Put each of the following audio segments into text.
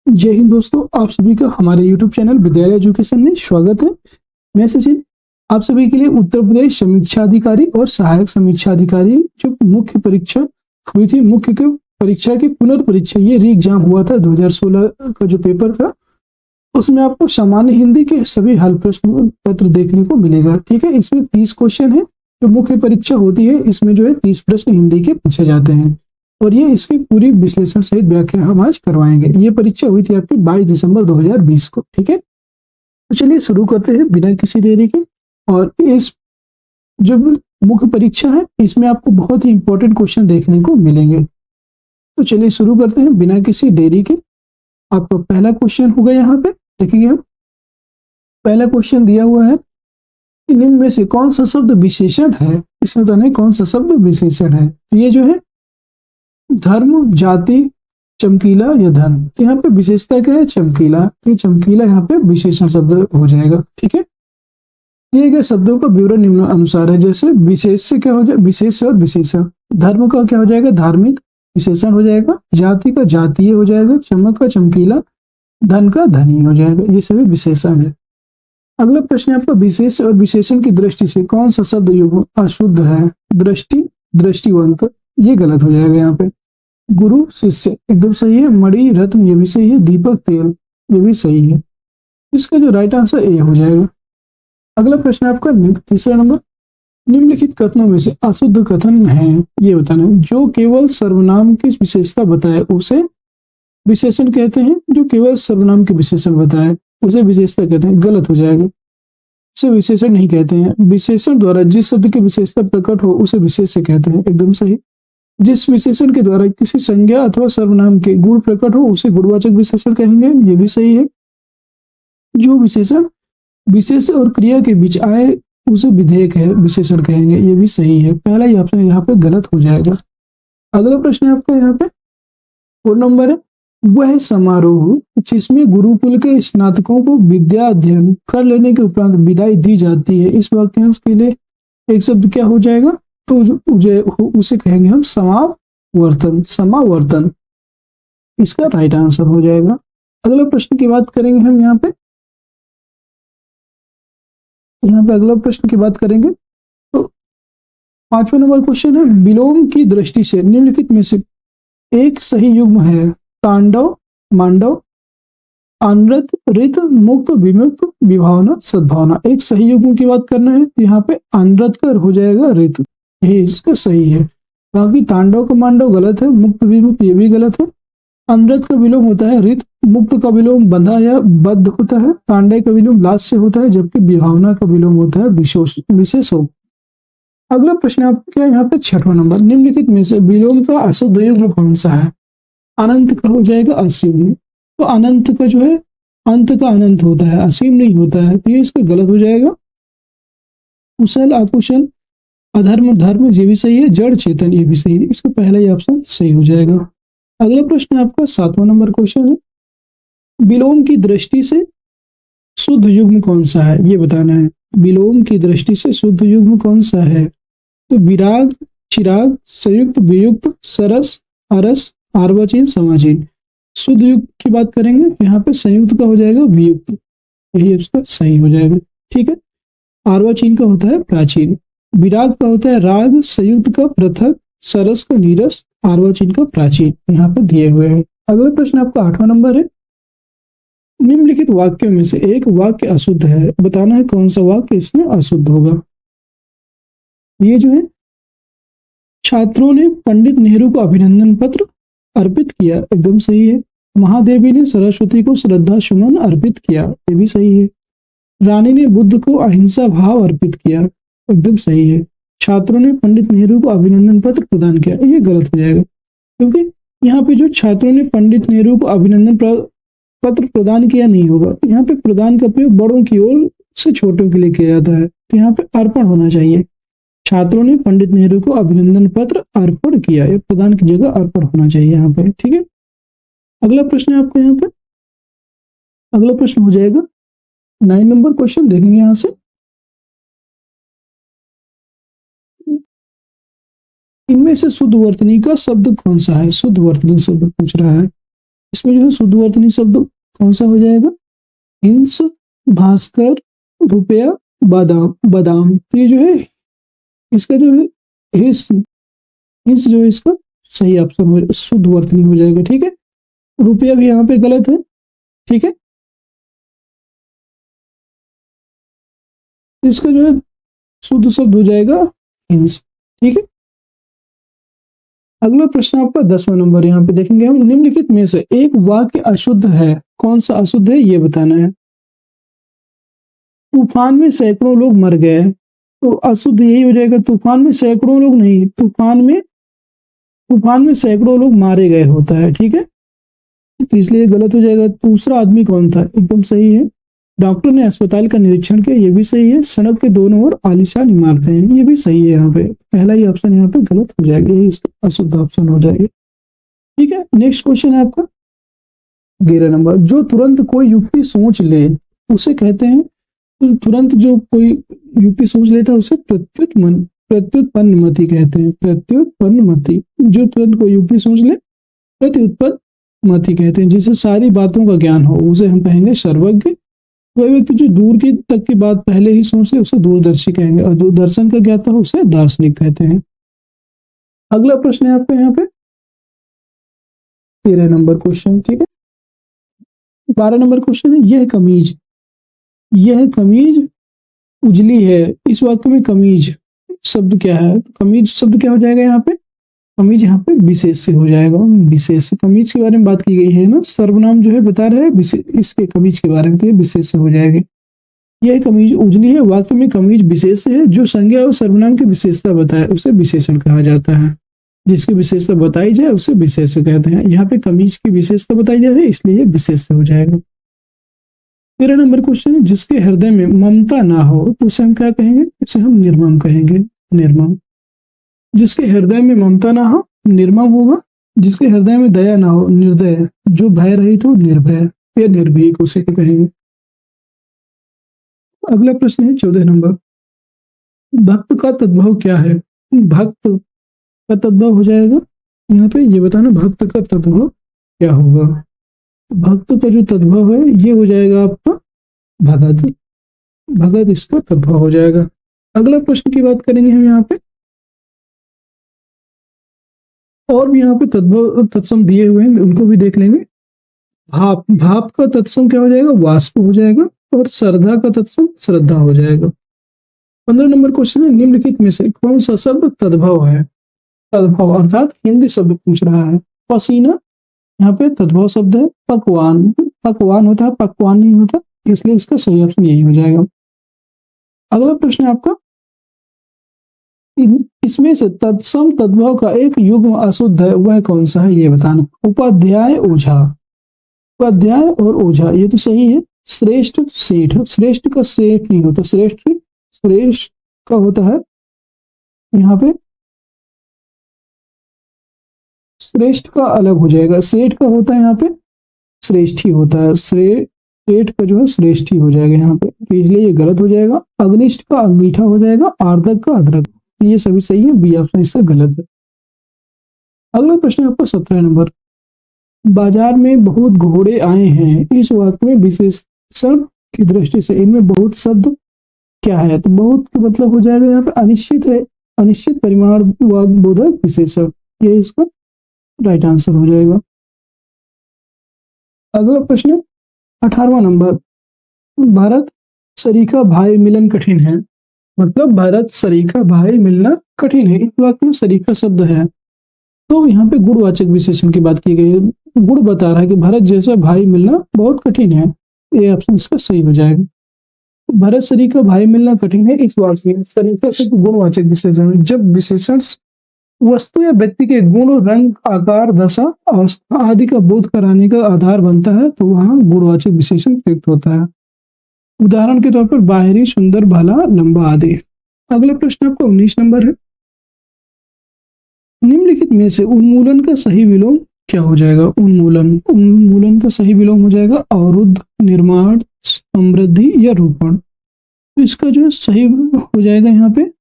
जय हिंद दोस्तों, आप सभी का हमारे YouTube चैनल विद्यालय एजुकेशन में स्वागत है। मैं सचिन आप सभी के लिए उत्तर प्रदेश समीक्षा अधिकारी और सहायक समीक्षा अधिकारी जो मुख्य परीक्षा हुई थी, मुख्य के परीक्षा की पुनर्परीक्षा, ये री एग्जाम हुआ था 2016 का जो पेपर था, उसमें आपको सामान्य हिंदी के सभी हल प्रश्न पत्र देखने को मिलेगा। ठीक है, इसमें 30 क्वेश्चन है। जो मुख्य परीक्षा होती है इसमें जो है 30 प्रश्न हिंदी के पूछे जाते हैं और ये इसकी पूरी विश्लेषण सहित व्याख्या हम आज करवाएंगे। ये परीक्षा हुई थी आपकी 22 दिसंबर 2020 को। ठीक है, तो चलिए शुरू करते हैं बिना किसी देरी के। और इस जो मुख्य परीक्षा है इसमें आपको बहुत ही इंपॉर्टेंट क्वेश्चन देखने को मिलेंगे। तो चलिए शुरू करते हैं बिना किसी देरी के। आपका पहला क्वेश्चन होगा, यहाँ पे देखिए हम पहला क्वेश्चन दिया हुआ है, निम्न में से कौन सा शब्द विशेषण है। इसमें तो नहीं कौन सा शब्द विशेषण है। तो ये जो है धर्म, जाति, चमकीला या धन, तो यहाँ पे विशेषता क्या है, चमकीला। तो चमकीला यहाँ पे विशेषण शब्द हो जाएगा। ठीक है, दिए गए शब्दों का विवरण निम्न अनुसार है। जैसे विशेष से क्या हो जाएगा, विशेष और विशेषण। धर्म का क्या हो जाएगा, धार्मिक विशेषण हो जाएगा। जाति का जातीय हो जाएगा। चमक का चमकीला, धन का धनी हो जाएगा। ये सभी विशेषण है। अगला प्रश्न आपका, विशेष और विशेषण की दृष्टि से कौन सा शब्द युग्म अशुद्ध है। दृष्टि, दृष्टिवंत, ये गलत हो जाएगा। यहाँ पे गुरु, शिष्य एकदम सही है। मणि, रत्न, ये भी सही है। दीपक, तेल, ये भी सही है। इसका जो राइट आंसर ए हो जाएगा। अगला प्रश्न आपका तीसरा नंबर, निम्नलिखित कथनों में से अशुद्ध कथन है, ये बताना है। जो केवल सर्वनाम की विशेषता बताए उसे विशेषण कहते हैं। जो केवल सर्वनाम की विशेषण बताए उसे विशेषता कहते हैं, गलत हो जाएगा। उसे विशेषण नहीं कहते हैं। विशेषण द्वारा जिस शब्द की विशेषता प्रकट हो उसे विशेष्य कहते हैं, एकदम सही। जिस विशेषण के द्वारा किसी संज्ञा अथवा सर्वनाम के गुण प्रकट हो उसे गुणवाचक विशेषण कहेंगे, ये भी सही है। जो विशेषण विशेष और क्रिया के बीच आए उसे विधेयक है विशेषण कहेंगे, ये भी सही है। पहला ही ऑप्शन यहाँ पे गलत हो जाएगा। अगला प्रश्न है आपका यहाँ पे 4 नंबर है, वह समारोह जिसमें गुरुकुल के स्नातकों को विद्या अध्ययन कर लेने के उपरांत विदाई दी जाती है। इस वाक्यांश के लिए एक शब्द क्या हो जाएगा, तो उसे कहेंगे हम समावर्तन। समावर्तन इसका राइट आंसर हो जाएगा। अगला प्रश्न की बात करेंगे हम यहाँ पे अगला प्रश्न की बात करेंगे तो 5वां नंबर क्वेश्चन है, विलोम की दृष्टि से निम्नलिखित में से एक सही युग्म है। तांडव, मांडव, अनृत, रित, मुक्त, विमुक्त, विभावना, सद्भावना। एक सही युग्म की बात करना है तो यहाँ पे अनृत कर हो जाएगा रित, ये इसका सही है। बाकी तांडव का मांडव गलत है। मुक्त, विमुक्त, ये भी गलत है। अनृत का विलोम होता है रित। मुक्त का विलोम बंधा या बद्ध होता है। तांडव का विलोम लास्ट से होता है, जबकि विभावना का विलोम होता है विशेषो। अगला प्रश्न आपका यहाँ पे 6वां नंबर, निम्नलिखित में से विलोम का अशुद्ध युग्म कौन सा है। अनंत का हो जाएगा असीम। तो अनंत का जो है अंत का अनंत होता है, असीम नहीं होता है, तो ये इसका गलत हो जाएगा। कुशल, अकुशल, अधर्म, धर्म, ये भी सही है। जड़, चेतन, ये भी सही है। इसका पहला ही ऑप्शन सही हो जाएगा। अगला प्रश्न आपका 7वां नंबर क्वेश्चन है, विलोम की दृष्टि से शुद्ध युग्म कौन सा है, ये बताना है। विलोम की दृष्टि से शुद्ध युग्म कौन सा है, तो विराग, चिराग, संयुक्त, वियुक्त, सरस, अरस, आर्वचीन, समाचीन। शुद्ध युग्म की बात करेंगे तो यहाँ पे संयुक्त का हो जाएगा वियुक्त, यही इसका सही हो जाएगा। ठीक है, आर्वचीन का होता है प्राचीन, विराग का होता है राग, संयुक्त का पृथक, सरस का नीरस, आर्वचीन का प्राचीन, यहाँ पर दिए हुए हैं। अगला प्रश्न आपका 8वां नंबर है, निम्नलिखित वाक्यों में से एक वाक्य अशुद्ध है, बताना है कौन सा वाक्य इसमें अशुद्ध होगा। ये जो है, छात्रों ने पंडित नेहरू को अभिनंदन पत्र अर्पित किया, एकदम सही है। महादेवी ने सरस्वती को श्रद्धा सुमन अर्पित किया, ये भी सही है। रानी ने बुद्ध को अहिंसा भाव अर्पित किया, एकदम सही है। छात्रों ने पंडित नेहरू को अभिनंदन पत्र प्रदान किया, ये गलत हो जाएगा, क्योंकि यहाँ पे जो छात्रों ने पंडित नेहरू को अभिनंदन पत्र प्रदान किया नहीं होगा। यहाँ पे प्रदान का प्रयोग बड़ों की ओर से छोटों के लिए किया जाता है, तो यहाँ पे अर्पण होना चाहिए। छात्रों ने पंडित नेहरू को अभिनंदन पत्र अर्पण किया, ये प्रदान की जगह अर्पण होना चाहिए यहाँ पे। ठीक है, अगला प्रश्न है आपको यहाँ पे, अगला प्रश्न हो जाएगा 9 नंबर क्वेश्चन, देखेंगे यहाँ से। इनमें से शुद्ध वर्तनी का शब्द कौन सा है। शुद्ध वर्तनी शब्द पूछ रहा है। इसमें जो है शुद्धवर्तनी शब्द कौन सा हो जाएगा? हिंस, भास्कर, रुपया, बादाम। बादाम तो ये जो है इसका जो है हिस, हिंस जो है इसका सही ऑप्शन हो, शुद्धवर्तनी हो जाएगा। ठीक है, रुपया भी यहाँ पे गलत है। ठीक है, इसका जो है शुद्ध शब्द हो जाएगा हिंस। ठीक है, अगला प्रश्न आपका 10वां नंबर यहाँ पे देखेंगे हम। निम्नलिखित में से एक वाक्य अशुद्ध है, कौन सा अशुद्ध है ये बताना है। तूफान में सैकड़ों लोग मर गए, तो अशुद्ध यही हो जाएगा। तूफान में सैकड़ों लोग नहीं, तूफान में सैकड़ों लोग मारे गए होता है। ठीक है, तो इसलिए गलत हो जाएगा। दूसरा आदमी कौन था? एकदम सही है। डॉक्टर ने अस्पताल का निरीक्षण किया, ये भी सही है। सड़क के दोनों ओर आलीशान इमारतें हैं, ये भी सही है। यहाँ पे पहला ही ऑप्शन यहाँ पे गलत हो जाएगा, ये अशुद्ध ऑप्शन हो जाएगा। ठीक है, नेक्स्ट क्वेश्चन है आपका 11 नंबर। जो तुरंत कोई युक्ति सोच ले उसे कहते हैं, तो तुरंत जो कोई युक्ति सोच लेता है उसे प्रत्युत्पन्नमति कहते हैं। प्रत्युत्पन्नमति, जो तुरंत कोई युक्ति सोच ले प्रत्युत्पन्नमति कहते हैं। जिसे सारी बातों का ज्ञान हो उसे हम कहेंगे सर्वज्ञ। वह व्यक्ति जो दूर की तक की बात पहले ही सोच ले उसे दूरदर्शी कहेंगे, और दूरदर्शन का ज्ञाता हो उसे दार्शनिक कहते हैं। अगला प्रश्न है आपका यहाँ पे 13 नंबर क्वेश्चन। ठीक है, 12 नंबर क्वेश्चन है, यह कमीज उजली है। इस वाक्य में कमीज शब्द क्या है? कमीज शब्द क्या हो जाएगा यहाँ पे? कमीज यहाँ पे विशेष से हो जाएगा। विशेष, कमीज के बारे में बात की गई है ना, सर्वनाम जो है बता रहे हैं इसके कमीज के बारे में, तो ये विशेष से हो जाएगी। यह कमीज उजली है, वाक्य में कमीज विशेष है। जो संज्ञा और सर्वनाम की विशेषता बताए उसे विशेषण कहा जाता है। जिसकी विशेषता बताई जाए उसे विशेष कहते हैं। यहाँ पे कमीज की विशेषता बताई जा रही है, इसलिए ये विशेष से हो जाएगा। 13 नंबर क्वेश्चन है, जिसके हृदय में ममता ना हो तो उसे हम क्या कहेंगे? इसे हम निर्मम कहेंगे। निर्मम। जिसके हृदय में ममता ना हो निर्मम होगा। जिसके हृदय में दया ना हो निर्दय। जो भय रहित हो निर्भय या निर्भीक, उसे क्या कहेंगे? अगला प्रश्न है 14 नंबर। भक्त का तद्भव क्या है? भक्त का तद्भव हो जाएगा यहाँ पे, ये बताना भक्त का तद्भव क्या होगा। भक्त का जो तद्भव है ये हो जाएगा आपका भगत। भगत इसका तद्भव हो जाएगा। अगला प्रश्न की बात करेंगे हम यहाँ पे, और भी यहाँ पे तद्भव तत्सम दिए हुए हैं, उनको भी देख लेंगे। भाप का तत्सम क्या हो जाएगा? वाष्प हो जाएगा। और श्रद्धा का तत्सम श्रद्धा हो जाएगा। 15 नंबर क्वेश्चन है, निम्नलिखित में से कौन सा शब्द तद्भव है? तद्भव अर्थात हिंदी शब्द पूछ रहा है। पसीना यहाँ पे तद्भव शब्द है। पकवान, पकवान होता है, पकवान नहीं होता, इसलिए इसका सही ऑप्शन यही हो जाएगा। अगला प्रश्न है आपका, इसमें से तत्सम तद्भव का एक युग्म अशुद्ध है, वह कौन सा है ये बताना। उपाध्याय ओझा, उपाध्याय और ओझा ये तो सही है। श्रेष्ठ सेठ, श्रेष्ठ का सेठ नहीं होता, श्रेष्ठ श्रेष्ठ का होता है यहाँ पे, श्रेष्ठ का अलग हो जाएगा। सेठ का होता है यहाँ पे श्रेष्ठ ही होता है। सेठ का जो है श्रेष्ठ ही हो जाएगा यहाँ पे, तो इसलिए ये गलत हो जाएगा। अग्निष्ठ का अंगीठा हो जाएगा। आर्द्रक का अदरक, ये सभी सही है, बी ऑप्शन इसका गलत है। अगला प्रश्न आपका 17 नंबर। बाजार में बहुत घोड़े आए हैं, इस वाक्य में विशेषण की दृष्टि से इनमें बहुत शब्द क्या है? तो बहुत का मतलब हो जाएगा यहाँ पे अनिश्चित है, अनिश्चित परिमाण बोधक विशेषण, ये इसका राइट आंसर हो जाएगा। अगला प्रश्न 18वां नंबर। भारत सरीखा भाई मिलन कठिन है, मतलब भारत सरीखा भाई मिलना कठिन है, इस वाक्य में सरीखा शब्द है। तो यहाँ पे गुणवाचक विशेषण की बात की गई है। गुण बता रहा है कि भारत जैसा भाई मिलना बहुत कठिन है, ये ऑप्शन इसका सही हो जाएगा। भारत सरीखा भाई मिलना कठिन है, इस वाक्य में सरीखा शब्द गुणवाचक विशेषण। जब विशेषण वस्तु या व्यक्ति के गुण, रंग, आकार, दशा, अवस्था आदि का बोध कराने का आधार बनता है तो वहां गुणवाचक विशेषण प्रयुक्त होता है। उदाहरण के तौर पर बाहरी, सुंदर, भला, लंबा आदि। अगला प्रश्न आपका 19 नंबर है। निम्नलिखित में से उन्मूलन का सही विलोम क्या हो जाएगा? उन्मूलन का सही विलोम हो जाएगा अवरुद्ध, निर्माण, समृद्धि या रोपण। तो इसका जो सही हो जाएगा यहाँ पे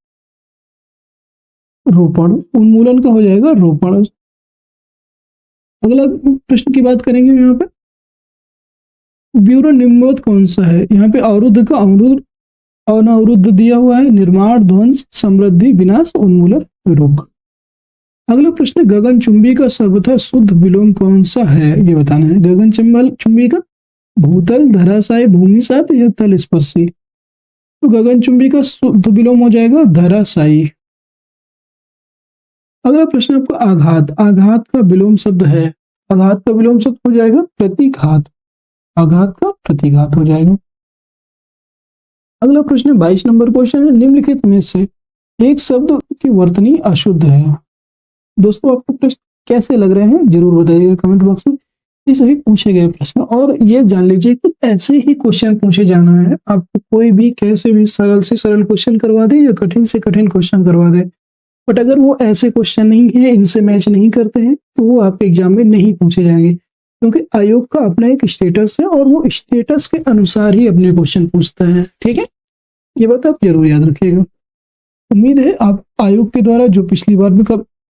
रोपण। उन्मूलन का हो जाएगा रोपण। अगला प्रश्न की बात करेंगे यहाँ पे, ब्यूरो निम्नलिखित कौन सा है? यहाँ पे अवरुद्ध का अवरुद्ध अनवरुद्ध दिया हुआ है, निर्माण, ध्वंस, समृद्धि, विनाश, उन्मूलन, रोग। अगला प्रश्न, गगनचुंबी का सर्वथा शुद्ध विलोम कौन सा है? ये बताना है। गगनचुंबी का भूतल, धराशायी, भूमिसात या तल स्पर्शी? तो गगनचुंबी का शुद्ध विलोम हो जाएगा धराशायी। अगला प्रश्न आपका, आघात। आघात का विलोम शब्द है, आघात का विलोम शब्द हो जाएगा प्रतिघात। आघात का प्रतिघात हो जाएगा। अगला प्रश्न 22 नंबर क्वेश्चन है, निम्नलिखित में से एक शब्द की वर्तनी अशुद्ध है। दोस्तों आपको प्रश्न कैसे लग रहे हैं जरूर बताइएगा कमेंट बॉक्स में। ये सभी पूछे गए प्रश्न, और ये जान लीजिए कि ऐसे ही क्वेश्चन पूछे जाना है। आपको कोई भी कैसे भी सरल से सरल क्वेश्चन करवा दे या कठिन से कठिन क्वेश्चन करवा दे, बट अगर वो ऐसे क्वेश्चन नहीं है, इनसे मैच नहीं करते हैं, तो वो आपके एग्जाम में नहीं पूछे जाएंगे। क्योंकि आयोग का अपना एक स्टेटस है और वो स्टेटस के अनुसार ही अपने क्वेश्चन पूछता है। ठीक है, ये बात आप जरूर याद रखिएगा। उम्मीद है आप आयोग के द्वारा जो पिछली बार भी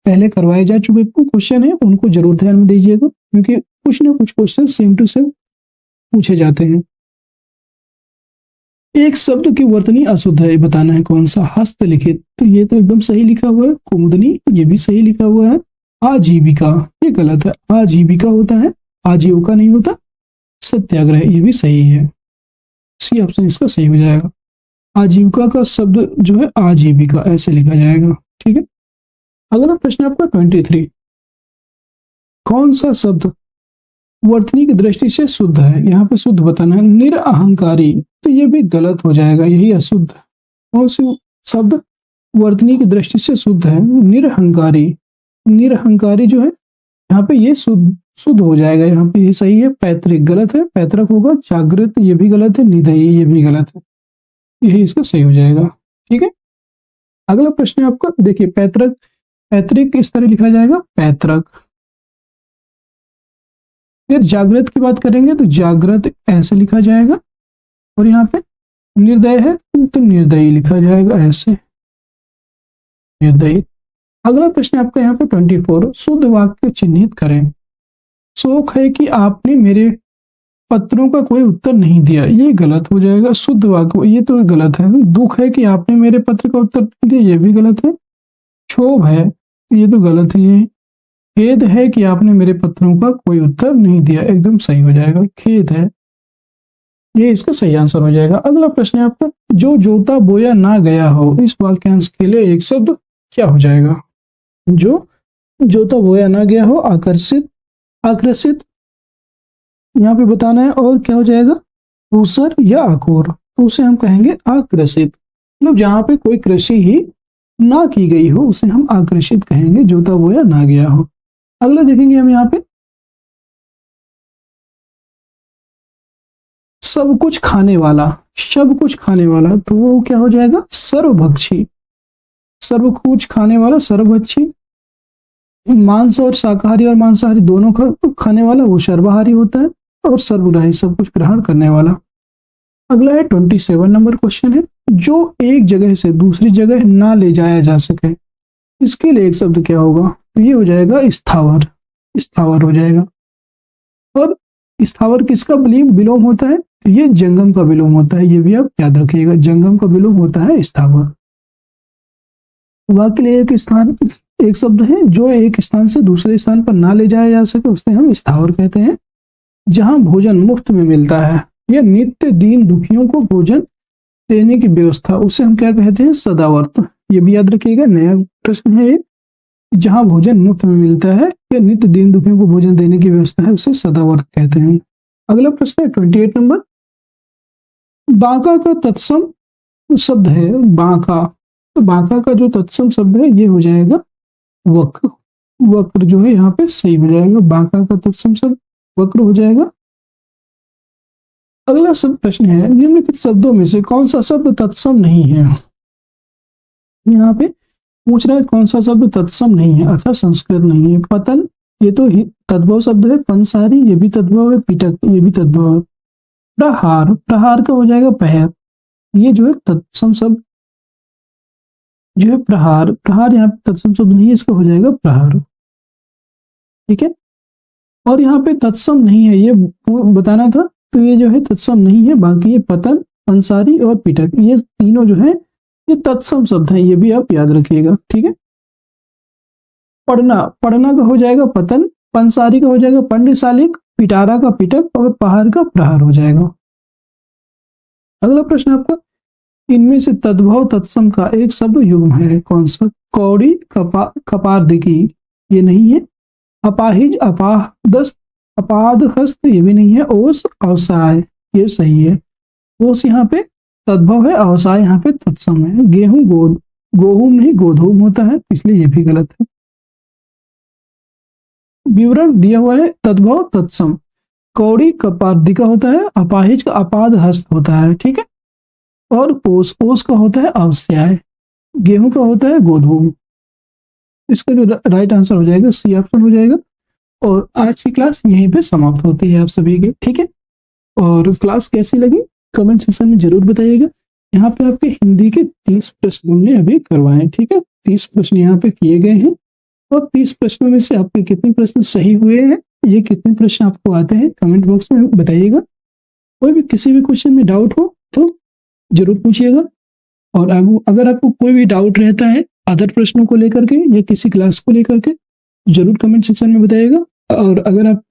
पहले करवाए जा चुके क्वेश्चन है उनको जरूर ध्यान में दीजिएगा, क्योंकि कुछ ना कुछ क्वेश्चन सेम टू सेम पूछे जाते हैं। एक शब्द की वर्तनी अशुद्ध है, बताना है कौन सा? हस्तलिखित, तो ये तो एकदम सही लिखा हुआ है। कुमुदनी, ये भी सही लिखा हुआ है। आजीविका, ये गलत है, आजीविका होता है, आजीविका नहीं होता। सत्याग्रह, ये भी सही है, सी ऑप्शन इसका सही हो जाएगा। आजीविका का शब्द जो है आजीविका ऐसे लिखा जाएगा। ठीक है, अगला प्रश्न आपका 23, कौन सा शब्द वर्तनी की दृष्टि से शुद्ध है? यहाँ पे शुद्ध बताना है। निरअहंकारी, तो ये भी गलत हो जाएगा, यही अशुद्ध। कौन सा शब्द वर्तनी की दृष्टि से शुद्ध है? निरअहंकारी। निरअहंकारी जो है यहाँ पे ये शुद्ध हो जाएगा, यहाँ पे ये सही है। पैतृक गलत है, पैतृक होगा। जागृत, ये भी गलत है। निधेयी, ये भी गलत है, यही इसका सही हो जाएगा। ठीक है, अगला प्रश्न है आपका, देखिए पैतृक, पैतृक इस तरह लिखा जाएगा, पैतृक। फिर जागृत की बात करेंगे तो जागृत ऐसे लिखा जाएगा, और यहाँ पे निर्दय है तो निर्दयी लिखा जाएगा ऐसे, निर्दयी। अगला प्रश्न आपका यहाँ पे 24, शुद्ध वाक्य चिन्हित करें। शोक है कि आपने मेरे पत्रों का कोई उत्तर नहीं दिया, ये गलत हो जाएगा। शुद्ध वाक्य ये तो गलत है। दुख है कि आपने मेरे पत्र का उत्तर नहीं दिया, ये भी गलत है। क्षोभ है, ये तो गलत है। ये खेद है कि आपने मेरे पत्रों का कोई उत्तर नहीं दिया, एकदम सही हो जाएगा, खेद है, ये इसका सही आंसर हो जाएगा। अगला प्रश्न है आपका, जो जोता बोया ना गया हो, इस वाक्यांश के लिए एक शब्द क्या हो जाएगा? जो जोता बोया ना गया हो, आकर्षित, आकर्षित यहाँ पे बताना है। और क्या हो जाएगा? ऊसर या आकोर, तो उसे हम कहेंगे आकर्षित। मतलब जहाँ पे कोई कृषि ही ना की गई हो उसे हम आकर्षित कहेंगे, जोता बोया ना गया हो। अगला देखेंगे हम यहाँ पे, सब कुछ खाने वाला, सब कुछ खाने वाला, तो वो क्या हो जाएगा? सर्वभक्षी। सर्व कुछ खाने वाला, सर्वभक्षी। मांस और शाकाहारी और मांसाहारी दोनों का खाने वाला वो सर्वाहारी होता है। और सर्वग्राही, सब कुछ ग्रहण करने वाला। अगला है 27 नंबर क्वेश्चन है, जो एक जगह से दूसरी जगह ना ले जाया जा सके, इसके लिए एक शब्द क्या होगा? तो ये हो जाएगा स्थावर, स्थावर हो जाएगा। और स्थावर किसका विलोम होता है? तो ये जंगम का विलोम होता है, ये भी आप याद रखिएगा, जंगम का विलोम होता है स्थावर। वाक्य लिए एक स्थान, एक शब्द है जो एक स्थान से दूसरे स्थान पर ना ले जाया जा सके, उसे हम स्थावर कहते हैं। जहां भोजन मुफ्त में मिलता है या नित्य दीन दुखियों को भोजन देने की व्यवस्था, उसे हम क्या कहते हैं? सदावर्त। ये भी याद रखिएगा, नया प्रश्न है ये। जहां भोजन मुफ्त में मिलता है या नित्य दीन दुखियों को भोजन देने की व्यवस्था है, उसे सदावर्त कहते हैं। अगला प्रश्न है 28 नंबर, बांका का तत्सम शब्द है, बांका, तो बांका का जो तत्सम शब्द है ये हो जाएगा वक्र। वक्र जो है यहाँ पे सही हो जाएगा, बांका का तत्सम शब्द वक्र हो जाएगा। अगला सब प्रश्न है, निम्नलिखित शब्दों में से कौन सा शब्द तत्सम नहीं है? यहाँ पे पूछ रहा है कौन सा शब्द तत्सम नहीं है, अर्थात संस्कृत नहीं है। पतन, ये तो तद्भव शब्द है। पंसारी, ये भी तद्भव है। पिटक, ये भी तद्भव है। प्रहार, प्रहार का हो जाएगा पहर, ये जो है तत्सम शब्द जो है प्रहार। प्रहार यहाँ पे तत्सम शब्द नहीं है, इसका हो जाएगा प्रहार। ठीक है, और यहाँ पे तत्सम नहीं है, ये बताना था। तो ये जो है तत्सम नहीं है, बाकी ये पतन, अंसारी और पिटक, ये तीनों जो है ये तत्सम शब्द हैं, ये भी आप याद रखिएगा, ठीक है। पढ़ना, पढ़ना का हो जाएगा पतन, पंसारी का हो जाएगा पंडशालिक, पिटारा का पिटक और पहाड़ का प्रहार हो जाएगा। अगला प्रश्न आपका, इनमें से तद्भव तत्सम का एक शब्द युग्म है, कौन सा? कौड़ी, कपारदिकी, ये नहीं है। अपाहिज, अपादस्त, अपादहस्त, ये भी नहीं है। ओस, अवसाय, ये सही है। ओस यहाँ पे तद्भव है, अवसाय यहाँ पे तत्सम है। गेहूं, गोद, गोहूम नहीं गोधूम होता है, इसलिए ये भी गलत है। विवरण दिया हुआ है तद्भव तत्सम, कौड़ी कपादिका होता है, अपाहिज का अपाद हस्त होता है, ठीक है। और ओस, ओस का होता है अवस्याय, गेहूं का होता है गोधूम। इसका जो राइट आंसर हो जाएगा सी ऑप्शन हो जाएगा। और आज की क्लास यहीं पे समाप्त होती है आप सभी की, ठीक है। और क्लास कैसी लगी कमेंट सेक्शन में जरूर बताइएगा। यहाँ पे आपके हिंदी के 30 प्रश्न हमने अभी करवाए, ठीक है। 30 प्रश्न यहाँ पे किए गए हैं और 30 प्रश्नों में से आपके कितने प्रश्न सही हुए हैं, ये कितने प्रश्न आपको आते हैं, कमेंट बॉक्स में बताइएगा। कोई भी किसी भी क्वेश्चन में डाउट हो तो जरूर पूछिएगा। और अगर आपको कोई भी डाउट रहता है अदर प्रश्नों को लेकर के या किसी क्लास को लेकर के, जरूर कमेंट सेक्शन में बताइएगा। और अगर आप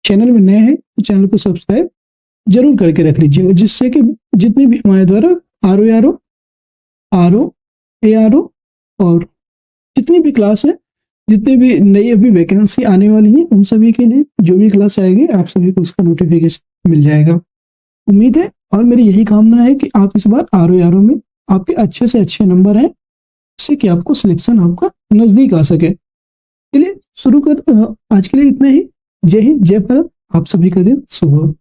चैनल में नए हैं तो चैनल को सब्सक्राइब जरूर करके रख लीजिए, जिससे कि जितने भी हमारे द्वारा आर ओ और जितनी भी क्लास है, जितने भी नई अभी वैकेंसी आने वाली है, उन सभी के लिए जो भी क्लास आएगी आप सभी को उसका नोटिफिकेशन मिल जाएगा। उम्मीद है और मेरी यही कामना है कि आप इस बार आर ओ में आपके अच्छे से अच्छे नंबर हैं, जिससे कि आपको सिलेक्शन आपका नजदीक आ सके। चलिए शुरू कर, आज के लिए इतना ही। जय हिंद, जय भारत, आप सभी का दिन शुभ हो।